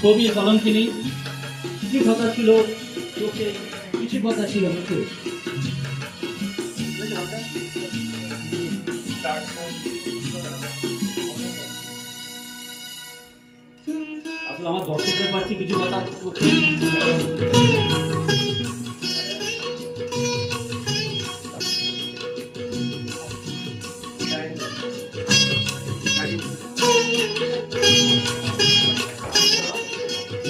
কবি কলঙ্কিনী, কিছু কথা ছিল চোখে, কিছু কথা ছিল মুখে। আসলে আমার দর্শকদের পাচ্ছি কিছু কথা চোখে।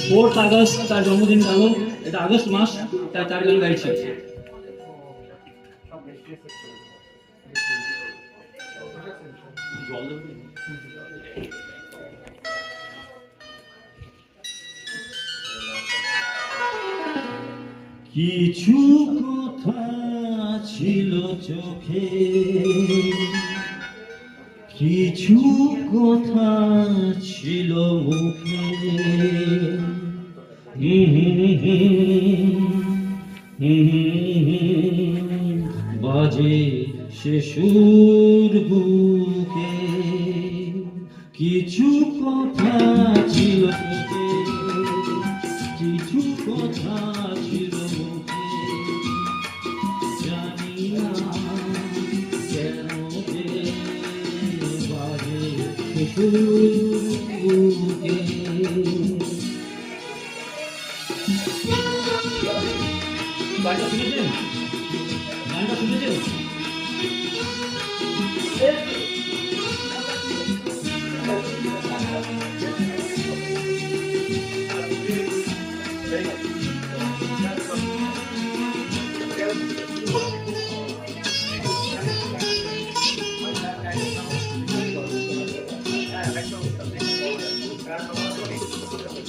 फोर्थ আগস্ট তার জন্মদিন গেল, এটা আগস্ট মাস, তাই 4 গান গাইছে। কিছু কথা ছিল চোখে, কিছু কথা ছিল মুখে, বাজে সে সুর বুকে। কিছু কথা ছিল চোখে, কিছু কথা ছিল মুখে, জানি না কেন যে বাজে সে সুর বুকে। গানটা শুনেছেন? গানটা শুনেছেন?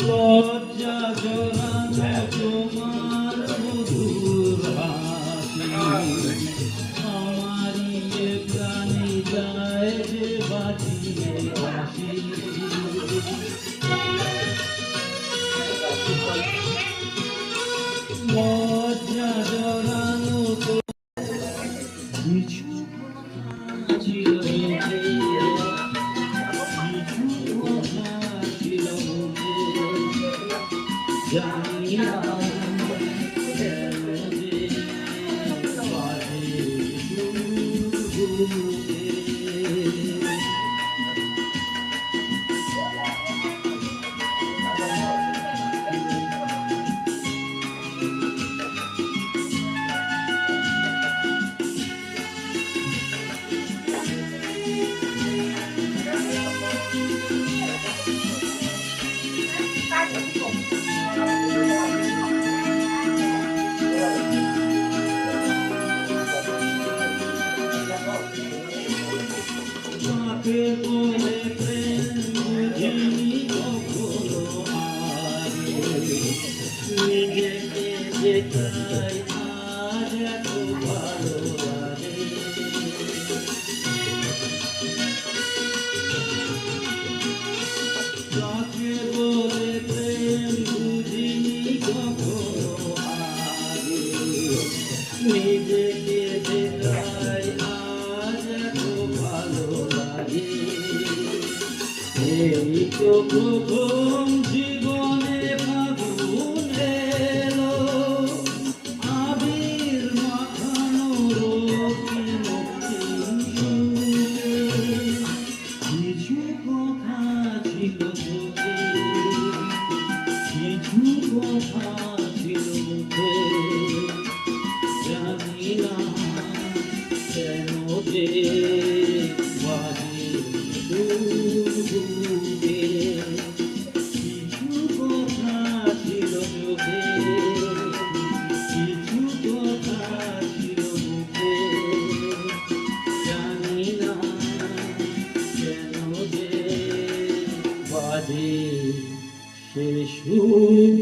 লজ্জা জড়ানো তোমার মধুর হাসি, আমারই এ প্রাণে যায় যে বাজিয়ে হাসি। লজ্জা জড়ানো কিছু কথা ছিল মুখে, কিছু কথা ছিল মুখে, জানি না কেন যে বাজে সুর বুকে। কাকে বলে প্রেম বুঝিনি কখনো আগে, নিজেকে যে চাই আজ এত ভালো লাগে। কাকে বলে প্রেম বুঝিনি কখনো আগে, নিজেকে যে চাই আজ এত ভালো লাগে। এই তো প্রথম জীবনে ফাগুন এলো, আবির মাখানো রক্তিম সুরে। কিছু কথা ছিল চোখে, কিছু কথা ছিল মুখে, জানি না কেন যে বাজে সুর বুকে। কিছু কথা ছিল চোখে, কিছু কথা ছিল মুখে, জানি না কেন যে বাজে সে সুর।